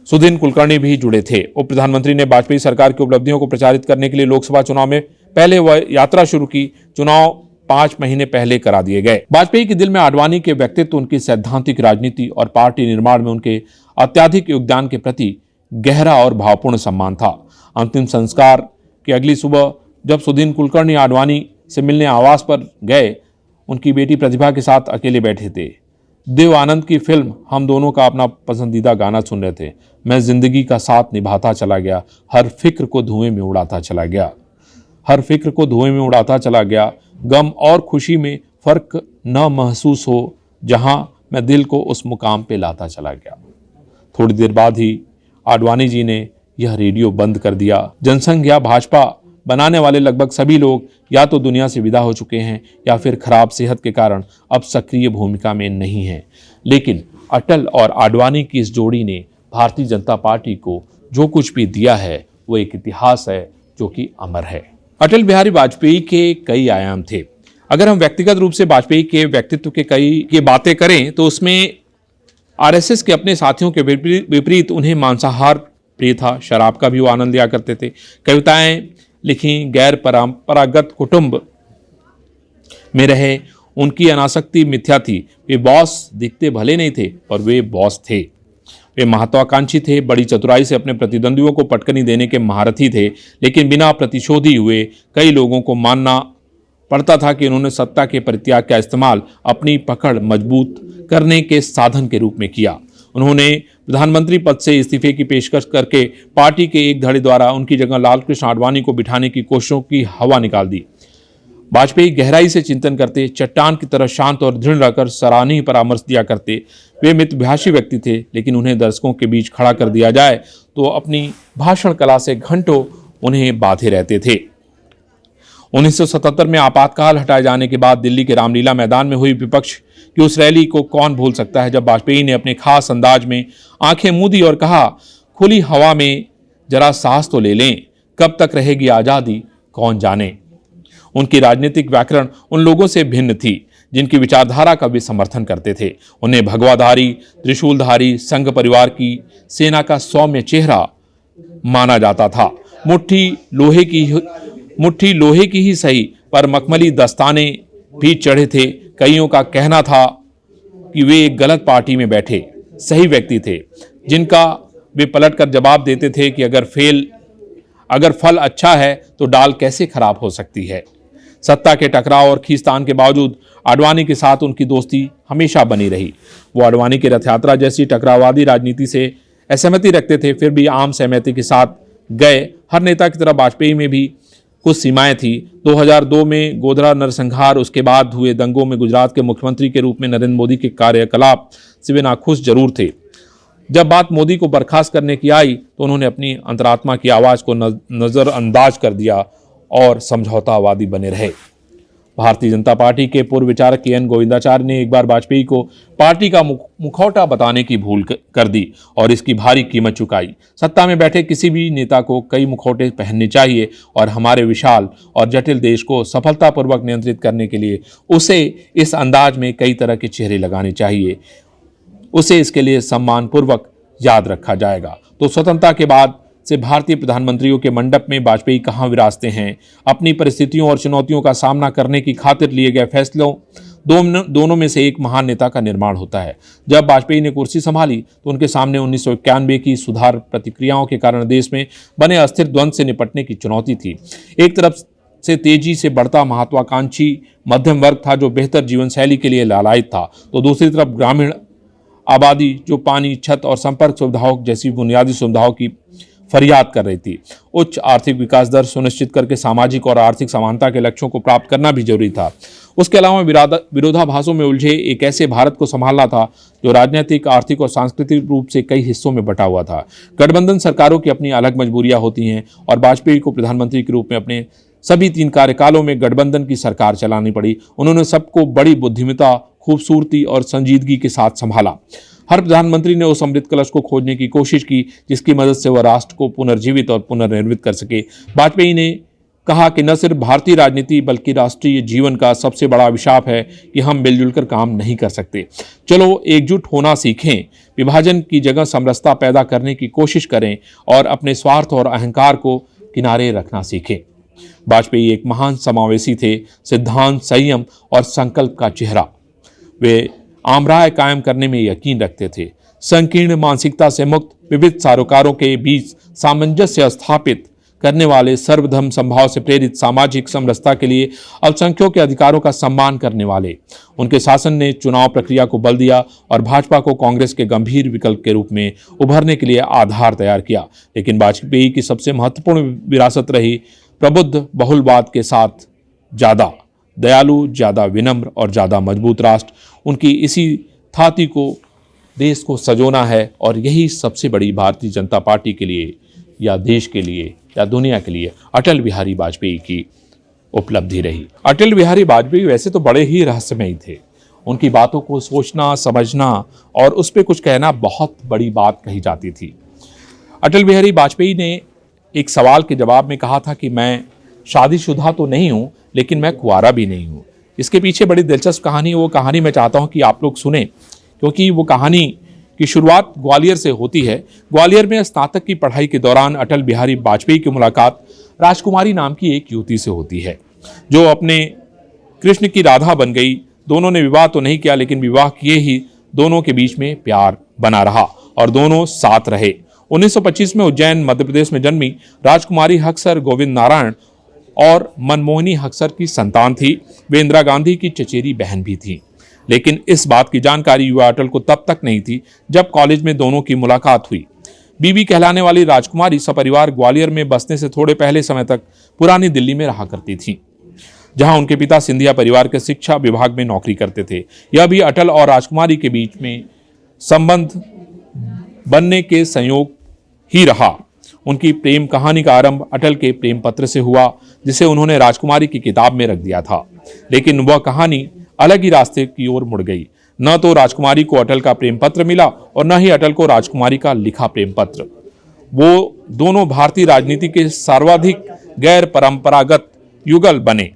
सुधीन कुलकर्णी भी जुड़े थे। उप प्रधानमंत्री ने वाजपेयी सरकार की उपलब्धियों को प्रचारित करने के लिए लोकसभा चुनाव में पहले वह यात्रा शुरू की। चुनाव 5 महीने पहले करा दिए गए। वाजपेयी के दिल में आडवाणी के व्यक्तित्व, उनकी सैद्धांतिक राजनीति और पार्टी निर्माण में उनके अत्यधिक योगदान के प्रति गहरा और भावपूर्ण सम्मान था। अंतिम संस्कार की अगली सुबह जब सुधीन कुलकर्णी आडवाणी से मिलने आवास पर गए, उनकी बेटी प्रतिभा के साथ अकेले बैठे थे। देव आनंद की फिल्म हम दोनों का अपना पसंदीदा गाना सुन रहे थे। मैं जिंदगी का साथ निभाता चला गया, हर फिक्र को धुएं में उड़ाता चला गया। हर फिक्र को धुएं में उड़ाता चला गया। गम और खुशी में फर्क न महसूस हो, जहां मैं दिल को उस मुकाम पे लाता चला गया। थोड़ी देर बाद ही आडवाणी जी ने यह रेडियो बंद कर दिया। जनसंघ या भाजपा बनाने वाले लगभग सभी लोग या तो दुनिया से विदा हो चुके हैं या फिर खराब सेहत के कारण अब सक्रिय भूमिका में नहीं हैं। लेकिन अटल और आडवाणी की इस जोड़ी ने भारतीय जनता पार्टी को जो कुछ भी दिया है वो एक इतिहास है जो कि अमर है। अटल बिहारी वाजपेयी के कई आयाम थे। अगर हम व्यक्तिगत रूप से वाजपेयी के व्यक्तित्व के कई बातें करें तो उसमें आरएसएस के अपने साथियों के विपरीत उन्हें मांसाहार प्रिय था। शराब का भी वो आनंद लिया करते थे। कविताएं लिखी, गैर परंपरागत कुटुंब में रहे। उनकी अनासक्ति मिथ्या थी। वे बॉस दिखते भले नहीं थे पर वे बॉस थे। वे महत्वाकांक्षी थे। बड़ी चतुराई से अपने प्रतिद्वंदियों को पटकनी देने के महारथी थे। लेकिन बिना प्रतिशोधी हुए कई लोगों को मानना पड़ता था कि उन्होंने सत्ता के परित्याग का इस्तेमाल अपनी पकड़ मजबूत करने के साधन के रूप में किया। उन्होंने प्रधानमंत्री पद से इस्तीफे की पेशकश करके पार्टी के एक धड़े द्वारा उनकी जगह लालकृष्ण आडवाणी को बिठाने की कोशिशों की हवा निकाल दी। वाजपेयी गहराई से चिंतन करते, चट्टान की तरह शांत और दृढ़ रहकर सराहनीय परामर्श दिया करते। वे मितभाषी व्यक्ति थे, लेकिन उन्हें दर्शकों के बीच खड़ा कर दिया जाए तो अपनी भाषण कला से घंटों उन्हें बांधे रहते थे। 1977 में आपातकाल हटाए जाने के बाद दिल्ली के रामलीला मैदान में हुई विपक्ष की उस रैली को कौन भूल सकता है, जब वाजपेयी ने अपने खास अंदाज में आंखें मूंदी और कहा, खुली हवा में जरा सांस तो ले लें, कब तक रहेगी आजादी कौन जाने। उनकी राजनीतिक व्याकरण उन लोगों से भिन्न थी जिनकी विचारधारा का वे समर्थन करते थे। उन्हें भगवाधारी, त्रिशूलधारी, संघ परिवार की सेना का सौम्य चेहरा माना जाता था। मुट्ठी लोहे की ही सही, पर मखमली दस्ताने भी चढ़े थे। कईयों का कहना था कि वे एक गलत पार्टी में बैठे सही व्यक्ति थे, जिनका वे पलटकर जवाब देते थे कि अगर फल अच्छा है तो दाल कैसे खराब हो सकती है। सत्ता के टकराव और खींचतान के बावजूद आडवाणी के साथ उनकी दोस्ती हमेशा बनी रही। वो आडवाणी की रथ यात्रा जैसी टकराववादी राजनीति से असहमति रखते थे, फिर भी आम सहमति के साथ गए। हर नेता की तरह वाजपेयी में भी कुछ सीमाएं थी। 2002 में गोधरा नरसंहार, उसके बाद हुए दंगों में गुजरात के मुख्यमंत्री के रूप में नरेंद्र मोदी के कार्यकलाप से वे नाखुश जरूर थे। जब बात मोदी को बर्खास्त करने की आई तो उन्होंने अपनी अंतरात्मा की आवाज़ को नज़रअंदाज कर दिया और समझौतावादी बने रहे। भारतीय जनता पार्टी के पूर्व विचारक के.एन. गोविंदाचार्य ने एक बार वाजपेयी को पार्टी का मुखौटा बताने की भूल कर दी और इसकी भारी कीमत चुकाई। सत्ता में बैठे किसी भी नेता को कई मुखौटे पहनने चाहिए और हमारे विशाल और जटिल देश को सफलतापूर्वक नियंत्रित करने के लिए उसे इस अंदाज में कई तरह के चेहरे लगाने चाहिए। उसे इसके लिए सम्मानपूर्वक याद रखा जाएगा। तो स्वतंत्रता के बाद से भारतीय प्रधानमंत्रियों के मंडप में वाजपेयी कहाँ विराजते हैं। अपनी परिस्थितियों और चुनौतियों का सामना करने की खातिर लिए गए फैसलों दोनों में से एक महान नेता का निर्माण होता है। जब वाजपेयी ने कुर्सी संभाली तो उनके सामने 1991 की सुधार प्रतिक्रियाओं के कारण देश में बने अस्थिर द्वंद्व से निपटने की चुनौती थी। एक तरफ से तेजी से बढ़ता महत्वाकांक्षी मध्यम वर्ग था जो बेहतर जीवन शैली के लिए लालायित था, तो दूसरी तरफ ग्रामीण आबादी जो पानी, छत और संपर्क सुविधाओं जैसी बुनियादी सुविधाओं की फरियाद कर रही थी। उच्च आर्थिक विकास दर सुनिश्चित करके सामाजिक और आर्थिक समानता के लक्ष्यों को प्राप्त करना भी जरूरी था। उसके अलावा विरोधाभासों में उलझे एक ऐसे भारत को संभालना था जो राजनीतिक, आर्थिक और सांस्कृतिक रूप से कई हिस्सों में बटा हुआ था। गठबंधन सरकारों की अपनी अलग मजबूरियां होती हैं और वाजपेयी को प्रधानमंत्री के रूप में अपने सभी 3 कार्यकालों में गठबंधन की सरकार चलानी पड़ी। उन्होंने सबको बड़ी बुद्धिमत्ता, खूबसूरती और संजीदगी के साथ संभाला। हर प्रधानमंत्री ने उस अमृत कलश को खोजने की कोशिश की जिसकी मदद से वह राष्ट्र को पुनर्जीवित और पुनर्निर्मित कर सके। वाजपेयी ने कहा कि न सिर्फ भारतीय राजनीति बल्कि राष्ट्रीय जीवन का सबसे बड़ा अभिशाप है कि हम मिलजुल कर काम नहीं कर सकते। चलो एकजुट होना सीखें, विभाजन की जगह समरसता पैदा करने की कोशिश करें और अपने स्वार्थ और अहंकार को किनारे रखना सीखें। वाजपेयी एक महान समावेशी थे, सिद्धांत, संयम और संकल्प का चेहरा। वे आमराय कायम करने में यकीन रखते थे। संकीर्ण मानसिकता से मुक्त, विविध सरोकारों के बीच सामंजस्य स्थापित करने वाले, सर्वधर्म समभाव से प्रेरित, सामाजिक समरसता के लिए अल्पसंख्यकों के अधिकारों का सम्मान करने वाले। उनके शासन ने चुनाव प्रक्रिया को बल दिया और भाजपा को कांग्रेस के गंभीर विकल्प के रूप में उभरने के लिए आधार तैयार किया। लेकिन वाजपेयी की सबसे महत्वपूर्ण विरासत रही प्रबुद्ध बहुलवाद के साथ ज़्यादा दयालु, ज़्यादा विनम्र और ज़्यादा मजबूत राष्ट्र, उनकी इसी थाती को देश को सजोना है। और यही सबसे बड़ी भारतीय जनता पार्टी के लिए या देश के लिए या दुनिया के लिए अटल बिहारी वाजपेयी की उपलब्धि रही। अटल बिहारी वाजपेयी वैसे तो बड़े ही रहस्यमयी थे। उनकी बातों को सोचना, समझना और उस पर कुछ कहना बहुत बड़ी बात कही जाती थी। अटल बिहारी वाजपेयी ने एक सवाल के जवाब में कहा था कि मैं शादीशुदा तो नहीं हूँ, लेकिन मैं कुंवारा भी नहीं हूँ। इसके पीछे बड़ी दिलचस्प कहानी, वो कहानी मैं चाहता हूँ कि आप लोग सुने, क्योंकि वो कहानी की शुरुआत ग्वालियर से होती है। ग्वालियर में स्नातक की पढ़ाई के दौरान अटल बिहारी वाजपेयी की मुलाकात राजकुमारी नाम की एक युवती से होती है, जो अपने कृष्ण की राधा बन गई। दोनों ने विवाह तो नहीं किया, लेकिन विवाह किए ही दोनों के बीच में प्यार बना रहा और दोनों साथ रहे। 1925 में उज्जैन मध्य प्रदेश में जन्मी राजकुमारी हक्सर गोविंद नारायण और मनमोहिनी हक्सर की संतान थी। वे इंदिरा गांधी की चचेरी बहन भी थी। लेकिन इस बात की जानकारी युवा अटल को तब तक नहीं थी जब कॉलेज में दोनों की मुलाकात हुई। बीबी कहलाने वाली राजकुमारी सपरिवार ग्वालियर में बसने से थोड़े पहले समय तक पुरानी दिल्ली में रहा करती थी, जहां उनके पिता सिंधिया परिवार के शिक्षा विभाग में नौकरी करते थे। यह भी अटल और राजकुमारी के बीच में संबंध बनने के संयोग ही रहा। उनकी प्रेम कहानी का आरंभ अटल के प्रेम पत्र से हुआ, जिसे उन्होंने राजकुमारी की किताब में रख दिया था। लेकिन वह कहानी अलग ही रास्ते की ओर मुड़ गई। न तो राजकुमारी को अटल का प्रेम पत्र मिला और न ही अटल को राजकुमारी का लिखा प्रेम पत्र। वो दोनों भारतीय राजनीति के सर्वाधिक गैर परंपरागत युगल बने।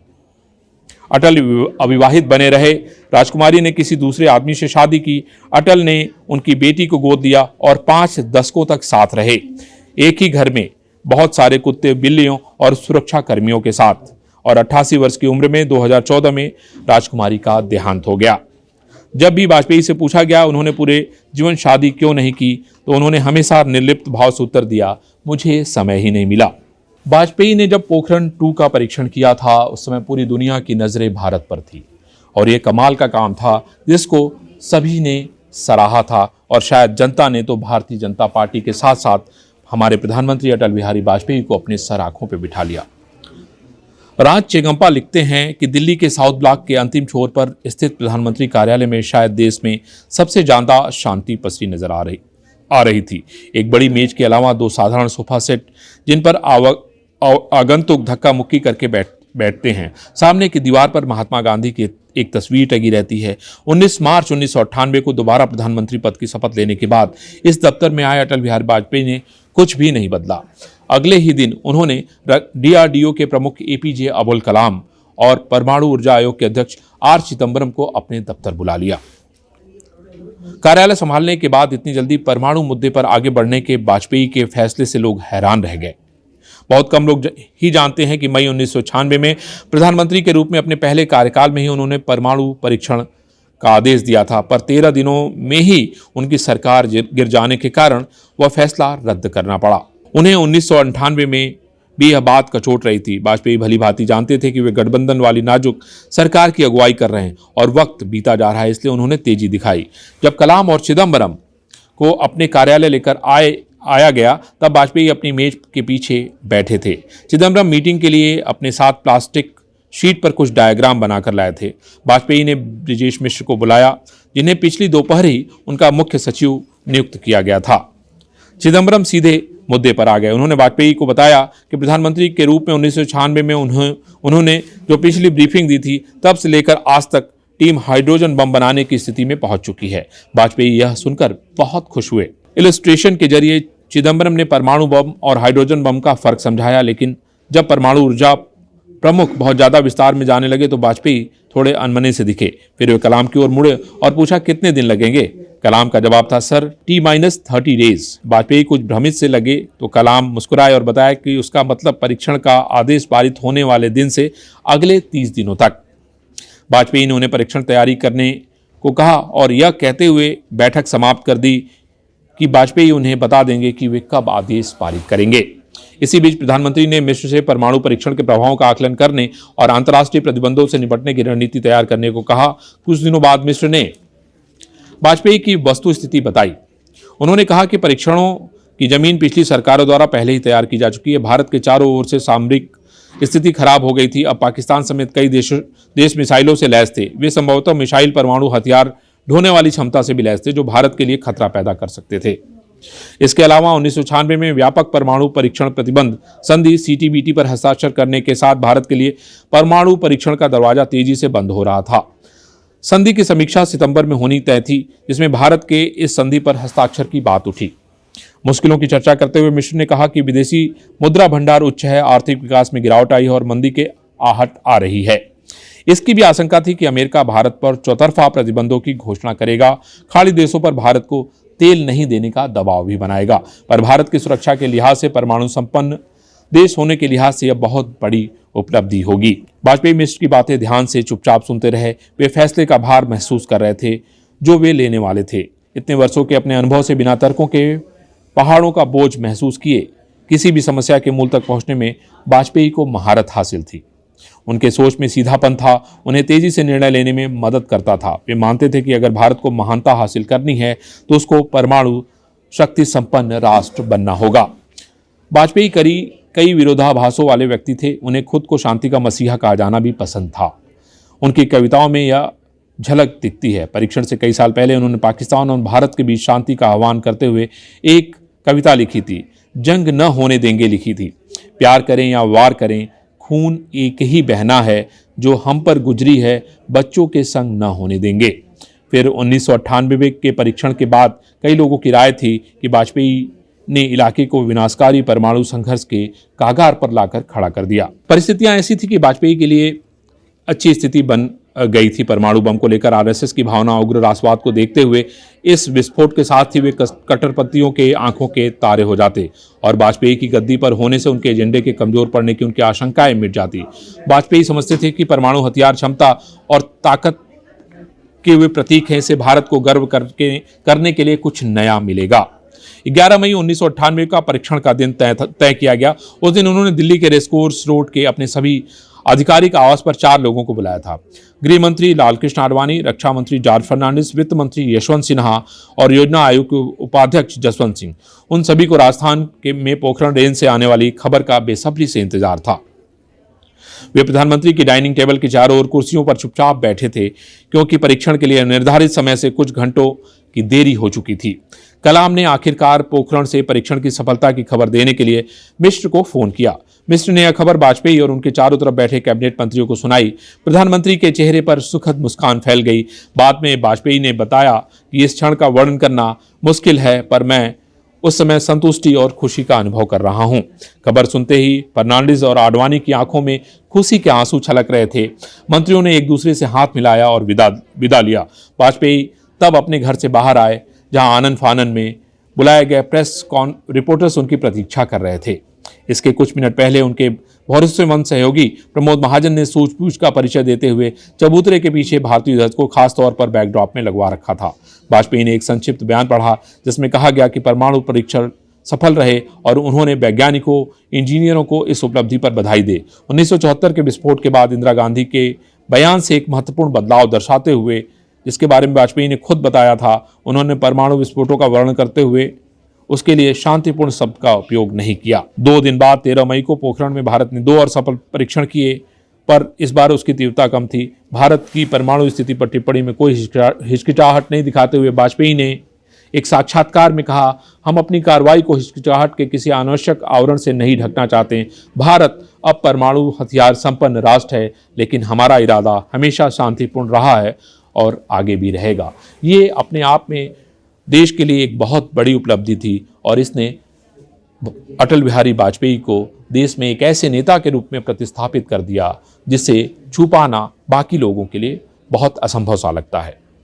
अटल अविवाहित बने रहे। राजकुमारी ने किसी दूसरे आदमी से शादी की। अटल ने उनकी बेटी को गोद दिया और 5 दशकों तक साथ रहे, एक ही घर में, बहुत सारे कुत्ते बिल्लियों और सुरक्षा कर्मियों के साथ। और 88 वर्ष की उम्र में 2014 में राजकुमारी का देहांत हो गया। जब भी वाजपेयी से पूछा गया उन्होंने पूरे जीवन शादी क्यों नहीं की, तो उन्होंने हमेशा निर्लिप्त भाव से उत्तर दिया, मुझे समय ही नहीं मिला। वाजपेयी ने जब पोखरण 2 का परीक्षण किया था, उस समय पूरी दुनिया की नजरें भारत पर थी और ये कमाल का काम था जिसको सभी ने सराहा था। और शायद जनता ने तो भारतीय जनता पार्टी के साथ साथ हमारे प्रधानमंत्री अटल बिहारी वाजपेयी को अपने सर आंखों पर बिठा लिया। राज चेगम्पा लिखते हैं कि दिल्ली के साउथ ब्लॉक के अंतिम छोर पर स्थित प्रधानमंत्री कार्यालय में शायद देश में सबसे ज्यादा शांति पसरी नजर आ रही थी। एक बड़ी मेज के अलावा 2 साधारण सोफा सेट, जिन पर आगंतुक धक्का मुक्की करके बैठते हैं। सामने की दीवार पर महात्मा गांधी की एक तस्वीर टंगी रहती है। 19 मार्च 1998 को दोबारा प्रधानमंत्री पद की शपथ लेने के बाद इस दफ्तर में आए अटल बिहारी वाजपेयी ने कुछ भी नहीं बदला। अगले ही दिन उन्होंने DRDO के प्रमुख APJ अबुल कलाम और परमाणु ऊर्जा आयोग के अध्यक्ष R चिदम्बरम को अपने दफ्तर बुला लिया। कार्यालय संभालने के बाद इतनी जल्दी परमाणु मुद्दे पर आगे बढ़ने के वाजपेयी के फैसले से लोग हैरान रह गए। बहुत कम लोग ही जानते हैं कि मई 1996 में प्रधानमंत्री के रूप में अपने पहले कार्यकाल में ही उन्होंने परमाणु परीक्षण का आदेश दिया था, पर 13 दिनों में ही उनकी सरकार गिर जाने के कारण वह फैसला रद्द करना पड़ा। उन्हें 1998 में भी यह बात कचोट रही थी। वाजपेयी भली भांति जानते थे कि वे गठबंधन वाली नाजुक सरकार की अगुवाई कर रहे हैं और वक्त बीता जा रहा है, इसलिए उन्होंने तेजी दिखाई। जब कलाम और चिदम्बरम को अपने कार्यालय लेकर आया गया, तब वाजपेयी अपनी मेज के पीछे बैठे थे। चिदम्बरम मीटिंग के लिए अपने साथ प्लास्टिक शीट पर कुछ डायग्राम बनाकर लाए थे। वाजपेयी ने ब्रिजेश मिश्र को बुलाया, जिन्हें पिछली दोपहर ही उनका मुख्य सचिव नियुक्त किया गया था। चिदम्बरम सीधे मुद्दे पर आ गए। उन्होंने वाजपेयी को बताया कि प्रधानमंत्री के रूप में 1996 में उन्होंने जो पिछली ब्रीफिंग दी थी, तब से लेकर आज तक टीम हाइड्रोजन बम बनाने की स्थिति में पहुंच चुकी है। वाजपेयी यह सुनकर बहुत खुश हुए। इलस्ट्रेशन के जरिए चिदम्बरम ने परमाणु बम और हाइड्रोजन बम का फर्क समझाया, लेकिन जब परमाणु ऊर्जा प्रमुख बहुत ज्यादा विस्तार में जाने लगे तो वाजपेयी थोड़े अनमने से दिखे। फिर वे कलाम की ओर मुड़े और पूछा, कितने दिन लगेंगे? कलाम का जवाब था, सर T-30 डेज। वाजपेयी कुछ भ्रमित से लगे तो कलाम मुस्कुराए और बताया कि उसका मतलब परीक्षण का आदेश पारित होने वाले दिन से अगले 30 दिनों तक। वाजपेयी ने उन्हें परीक्षण तैयारी करने को कहा और यह कहते हुए बैठक समाप्त कर दी कि वाजपेयी उन्हें बता देंगे कि वे कब आदेश पारित करेंगे। इसी बीच प्रधानमंत्री ने मिश्र से परमाणु परीक्षण के प्रभावों का आकलन करने और अंतर्राष्ट्रीय प्रतिबंधों से निपटने की रणनीति तैयार करने को कहा। कुछ दिनों बाद मिश्र ने वाजपेयी की वस्तु स्थिति बताई। उन्होंने कहा कि परीक्षणों की जमीन पिछली सरकारों द्वारा पहले ही तैयार की जा चुकी है। भारत के चारों ओर से सामरिक स्थिति खराब हो गई थी। अब पाकिस्तान समेत कई देश मिसाइलों से लैस थे। वे संभवतः मिसाइल परमाणु हथियार ढोने वाली क्षमता से भी लैस थे, जो भारत के लिए खतरा पैदा कर सकते थे। इसके अलावा 1996 में व्यापक परमाणु परीक्षण प्रतिबंध संधि CTBT पर हस्ताक्षर करने के साथ भारत के लिए परमाणु परीक्षण का दरवाजा तेजी से बंद हो रहा था। संधि की समीक्षा सितंबर में होनी तय थी, जिसमें भारत के इस संधि पर हस्ताक्षर की बात उठी। मुश्किलों की चर्चा करते हुए मिश्र ने कहा कि विदेशी मुद्रा भंडार उच्च है, आर्थिक विकास में गिरावट आई है और मंदी के आहट आ रही है। इसकी भी आशंका थी कि अमेरिका भारत पर चौतरफा प्रतिबंधों की घोषणा करेगा, खाड़ी देशों पर भारत को तेल नहीं देने का दबाव भी बनाएगा। पर भारत की सुरक्षा के लिहाज से, परमाणु संपन्न देश होने के लिहाज से यह बहुत बड़ी उपलब्धि होगी। वाजपेयी मिश्र की बातें ध्यान से चुपचाप सुनते रहे। वे फैसले का भार महसूस कर रहे थे जो वे लेने वाले थे। इतने वर्षों के अपने अनुभव से बिना तर्कों के पहाड़ों का बोझ महसूस किए किसी भी समस्या के मूल तक पहुंचने में वाजपेयी को महारत हासिल थी। उनके सोच में सीधापन था, उन्हें तेजी से निर्णय लेने में मदद करता था। वे मानते थे कि अगर भारत को महानता हासिल करनी है तो उसको परमाणु शक्ति संपन्न राष्ट्र बनना होगा। वाजपेयी कई विरोधाभासों वाले व्यक्ति थे। उन्हें खुद को शांति का मसीहा कहा जाना भी पसंद था। उनकी कविताओं में यह झलक दिखती है। परीक्षण से कई साल पहले उन्होंने पाकिस्तान और भारत के बीच शांति का आह्वान करते हुए एक कविता लिखी थी, जंग न होने देंगे लिखी थी। प्यार करें या वार करें, खून एक ही बहना है, जो हम पर गुजरी है बच्चों के संग न होने देंगे। फिर 1998 के परीक्षण के बाद कई लोगों की राय थी कि वाजपेयी ने इलाके को विनाशकारी परमाणु संघर्ष के कागार पर लाकर खड़ा कर दिया। परिस्थितियां ऐसी थी कि वाजपेयी के लिए अच्छी स्थिति बन गई थी। परमाणु बम को लेकर RSS की भावना, उग्र राष्ट्रवाद को देखते हुए इस विस्फोट के साथ ही वे कट्टरपंथियों के आंखों के तारे हो जाते और वाजपेयी की गद्दी पर होने से उनके एजेंडे के कमजोर पड़ने की उनकी आशंकाएं मिट जाती। वाजपेयी समझते थे कि परमाणु हथियार क्षमता और ताकत के वे प्रतीक हैं, इससे भारत को गर्व करने के लिए कुछ नया मिलेगा। 11 मई 1998 का परीक्षण का दिन तय किया गया। उस दिन उन्होंने दिल्ली के रेसकोर्स रोड के अपने सभी आधिकारिक आवास पर 4 लोगों को बुलाया था। गृह मंत्री लालकृष्ण आडवाणी, रक्षा मंत्री जॉर्ज फर्नांडिस, वित्त मंत्री यशवंत सिन्हा और योजना आयोग के उपाध्यक्ष जसवंत सिंह। उन सभी को राजस्थान में पोखरण रेंज से आने वाली खबर का बेसब्री से इंतजार था। वे प्रधानमंत्री की डाइनिंग टेबल के चारों ओर कुर्सियों पर चुपचाप बैठे थे, क्योंकि परीक्षण के लिए निर्धारित समय से कुछ घंटों की देरी हो चुकी थी। कलाम ने आखिरकार पोखरण से परीक्षण की सफलता की खबर देने के लिए मिश्र को फोन किया। मिश्र ने यह खबर वाजपेयी और उनके चारों तरफ बैठे कैबिनेट मंत्रियों को सुनाई। प्रधानमंत्री के चेहरे पर सुखद मुस्कान फैल गई। बाद में वाजपेयी ने बताया कि इस क्षण का वर्णन करना मुश्किल है, पर मैं उस समय संतुष्टि और खुशी का अनुभव कर रहा हूं। खबर सुनते ही फर्नांडिस और आडवाणी की आंखों में खुशी के आंसू छलक रहे थे। मंत्रियों ने एक दूसरे से हाथ मिलाया और विदा लिया। वाजपेयी तब अपने घर से बाहर आए, जहां आनन फानन में बुलाए गए प्रेस रिपोर्टर्स उनकी प्रतीक्षा कर रहे थे। इसके कुछ मिनट पहले उनके भरोसेमंद सहयोगी प्रमोद महाजन ने सूझबूझ का परिचय देते हुए चबूतरे के पीछे भारतीय ध्वज को खासतौर पर बैकड्रॉप में लगवा रखा था। वाजपेयी ने एक संक्षिप्त बयान पढ़ा, जिसमें कहा गया कि परमाणु परीक्षण सफल रहे और उन्होंने वैज्ञानिकों, इंजीनियरों को इस उपलब्धि पर बधाई दी। 1974 के विस्फोट के बाद इंदिरा गांधी के बयान से एक महत्वपूर्ण बदलाव दर्शाते हुए, जिसके बारे में वाजपेयी ने खुद बताया था, उन्होंने परमाणु विस्फोटों का वर्णन करते हुए उसके लिए शांतिपूर्ण शब्द का उपयोग नहीं किया। 2 दिन बाद 13 मई को पोखरण में भारत ने 2 और सफल परीक्षण किए, पर इस बार उसकी तीव्रता कम थी। भारत की परमाणु स्थिति पर टिप्पणी में कोई हिचकिचाहट नहीं दिखाते हुए वाजपेयी ने एक साक्षात्कार में कहा, हम अपनी कार्रवाई को हिचकिचाहट के किसी अनावश्यक आवरण से नहीं ढकना चाहते। भारत अब परमाणु हथियार संपन्न राष्ट्र है, लेकिन हमारा इरादा हमेशा शांतिपूर्ण रहा है और आगे भी रहेगा। ये अपने आप में देश के लिए एक बहुत बड़ी उपलब्धि थी और इसने अटल बिहारी वाजपेयी को देश में एक ऐसे नेता के रूप में प्रतिस्थापित कर दिया, जिसे छुपाना बाकी लोगों के लिए बहुत असंभव सा लगता है।